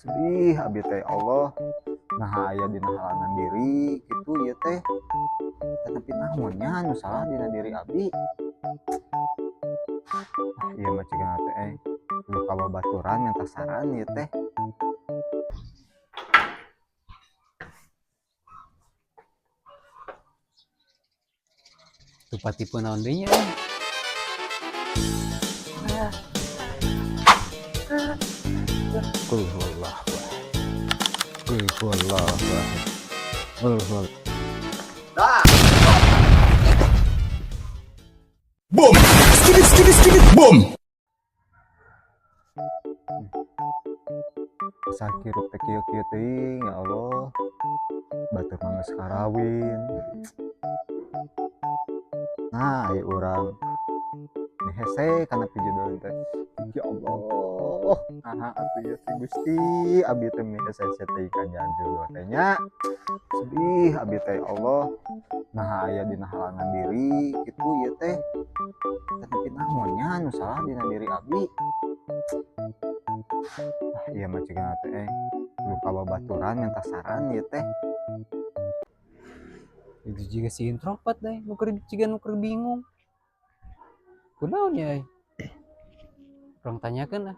Sedih abi teh Allah nah aya dina halangan diri gitu ya teh tapi namunnya nu salah dina diri abi iya mah cigana teh kudu kababaturan minta saran ya teh. Tupati pun naon deui nya. Qul huwallahu ahad. Qul huwallahu ahad. Qul huwallahu. Boom! Skidit, skidit, skidit, boom! Sakit teh kieu-kieu teuing ya Allah. Batur mah geus karawin. Nah, aya urang nih hese kana pijodohan teh. Ya Allah, naha atuh ya teh Gusti, abi teh mi hese teh kanjaan jodoh teh nya. Sedih abi teh ya Allah. Nah aya dina halangan diri gitu ya teh. Tapi namunnya nu salah dina diri abi. Iya mah cigana teh kudu kababaturan minta saran ya teh. Itu juga si introvert deh, nuker bingung. Kunaon ya? Orang tanyakan ah.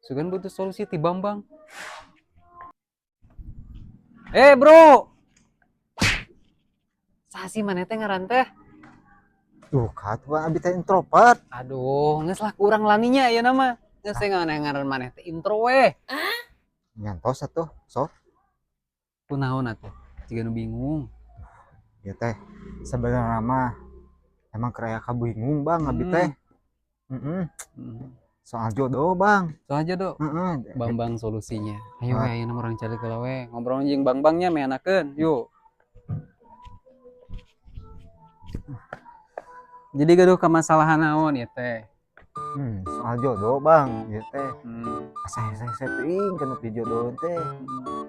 Sugan butuh solusi ti Bambang. Bro. Sasi maneh teh ngaran teh? Tuh katuan abi teh introvert. Aduh, geus lah kurang laninya ya nama. Geus teh ngaran maneh teh intro we. Nyantos atuh, sok. Kunaon atuh? Jiga nu bingung. Ya teh sebenarnya mah emang keraya kabingung bang abi teh. Soal jodoh bang. Soal aja dok. Bambang solusinya. Ayo we, ayo orang cari ke we. Ngobrol jeung Bambangnya meanakeun. Yuk. Jadi gaduh kemasalahan naon ya teh? Soal jodoh bang, ya teh. Asa hese teuing kana pijodohan teh.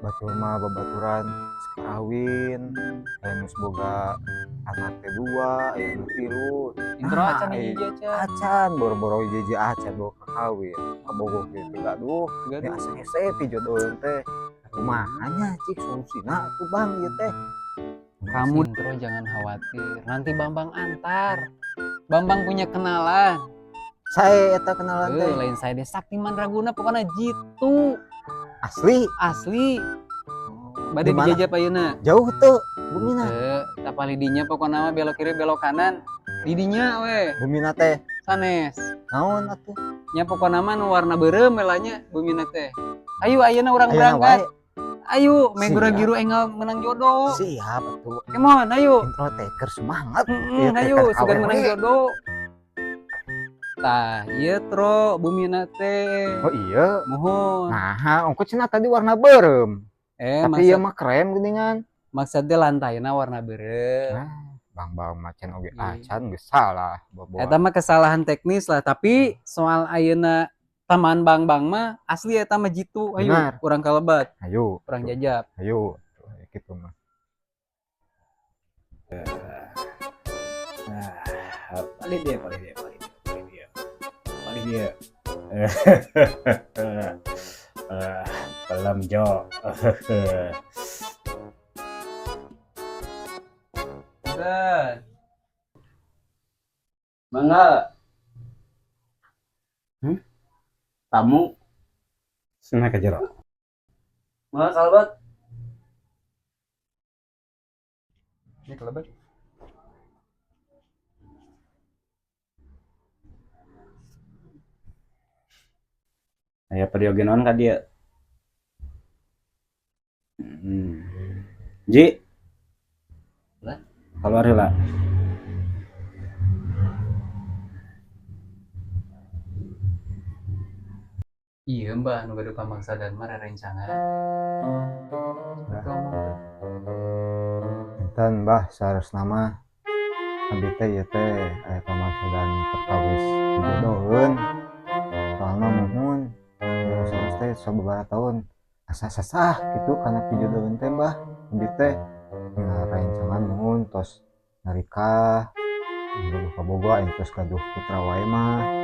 Batur mah babaturan sekawin, aya nu boga anak teh 2, aya nu 3. Intro acan hiji acan. Acan boro-boro hiji acan bawa kakawin. Kabogok gitu gaduh. Ya asa hese pijodohan teh. Kumaha nya cik solusina atuh bang ieu teh. Kamu intro jangan khawatir. Nanti Bambang antar. Bambang punya kenalan. Saya eta kenalan teh. Lain saya deh Saktiman Raguna pokoknya jitu. Asli. Bade dijajah ayeuna. Jauh tuh bumina. Tapal lidinya pokoknya mah belok kiri belok kanan. Lidinya we. Bumina teh sanes. Naon atuh? Nya pokoknya mah nu warna beureum melanya bumina teh. Ayo ayeuna urang berangkat. Ayo, megura giru enggal menang jodoh. Siap atuh. Kemon, ayo. Intro teker semangat. Ayo, sugan menang jodoh. Tah, ieu tro bumina teh. Oh iya. Mohon. Nah, ongko cenah tadi warna beureum. Tapi ieu mah krem geuningan. Maksudnya lantainya warna beureum. Bang macan oge acan geus salah. Eta mah kesalahan teknis lah, tapi soal ayeuna taman Bang mah asli eta mah jitu. Ayo, urang kalebat. Ayo, urang jajab. Ayo, gitu mah. Paling dia. Pelem Jo. Dan Mangga. Tamu sana ke jero. mah kalbat. Ini kelebat. Aya perioge naon ka dieu? Ji. Lah, keluar heula. Iya mbah, nu gaduh pamangsa dan mah rerencangan. Enten mbah saresna mah abi teh ieu teh aya pamaksadan perkawis dijodoheun. Soalna muhun sanes teh sababaraha taun asa sasah gitu kana pijodoheun teh mbah. Abi teh ngarencangan muhun tos narikah boga-boga tos gaduh putra wae mah.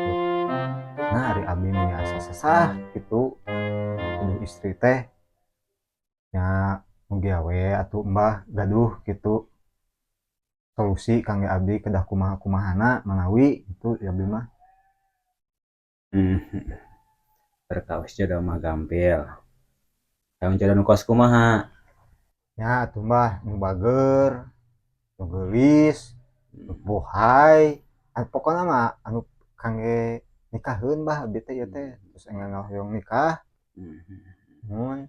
Nah, ari abi mah asa sasah gitu. Kudu istri teh nya mugi we atuh Mbah gaduh gitu solusi kangge abdi kedah kumaha-kumahana manawi itu ya abdi mah. Perkawis jodoh mah gampil. Kamu jodoh nu kos kumaha? Ya atuh Mbah nu bager, nu geulis, nu bohay, pokona mah anu kangge nikaheun Mbah abdi teh ieu teh terus enggal hoyong nikah. Mun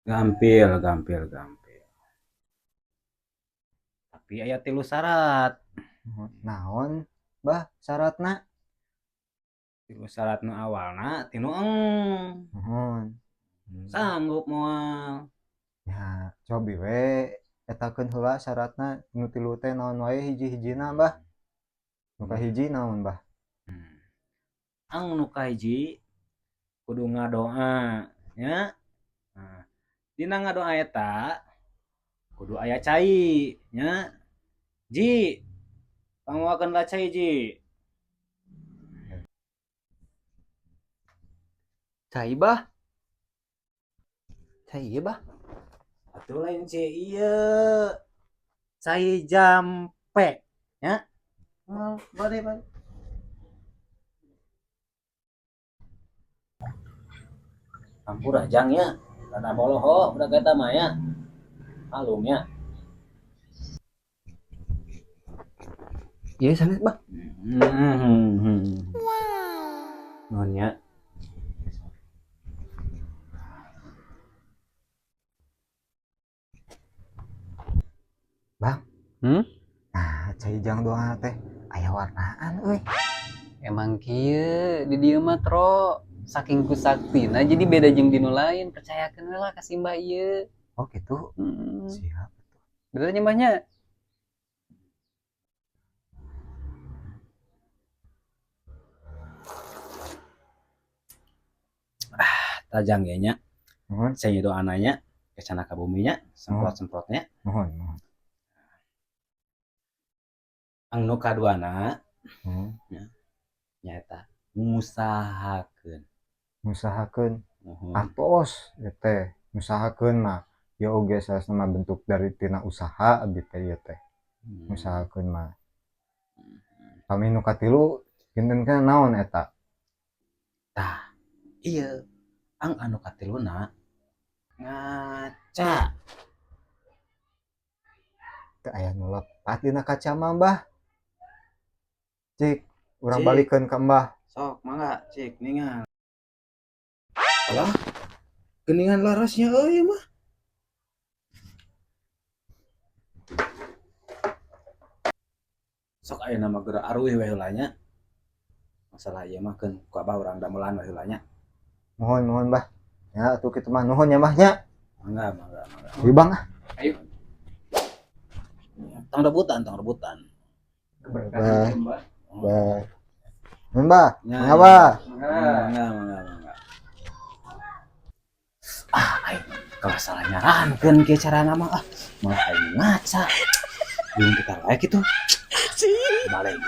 Gampil, gampil, gampil. Tapi aya 3 syarat. naon Mbah syaratna? 3 syarat nu awalna tinu Nuhun. sanggup moal. Ya cobi we etakeun heula syaratna nu tilu teh naon wae hiji-hijina Mbah. Nu kahiji naon Mbah? Nu kahiji kudu ngadoa nya. Nah, dina ngadoa eta kudu aya cai nya. Ji, panguakeunlah cai ji. Cai bah. Cai ieu bah. Atuh lain cai ieu. Cai jampe nya. Bade. Ampura jangnya. Kada boloho budak eta mah ya. Halum ya. Ieu sanes bah. Nuhun nya. Bang. Nah, cai jang doang teh aya warnaan euy. Emang kieu di dieu mah tro saking kusaktina jadi beda jeung dinu lain, percayakeun lah ka si Mbah ieu. Oh gitu. Siap. Bener nya Mbahnya? Tajang ya nya. Nuhun. Saya doa ananya ke sana ka buminya, semprot-semprotnya. Nuhun. Anu kaduana Nuhun. nyata ngusahakeun. Ngusahakeun Nuhun. atos ieu teh. Ngusahakeun mah ya oge salah bentuk dari tina usaha abdi teh ieu teh. Ngusahakeun mah. Kami nu katilu kinten kana naon eta? Tah, iya. Anu katiluna ngaca. Teu aya nu lepat dina kaca mah Mbah. Cik, urang Cik. balikeun ka Mbah. Sok mangga cik ningal. Alah, geningan larasnya euy mah. Sok aya nama geura aruih we heula nya. Masalah ieu mah keun ku abah urang damelan we heula nya. Mohon Mbah. Ya atuh kitu mah nuhun ya Mbah nya. Mangga. Ieu Bang. Ayo. Tong rebutan. Mbah. Mbah. Ya, Mangga Mbah. Mangga. Aing kalau salah nyarankeun kieu carana mah malah aing ngaca. Belum kita wae kitu. Balik.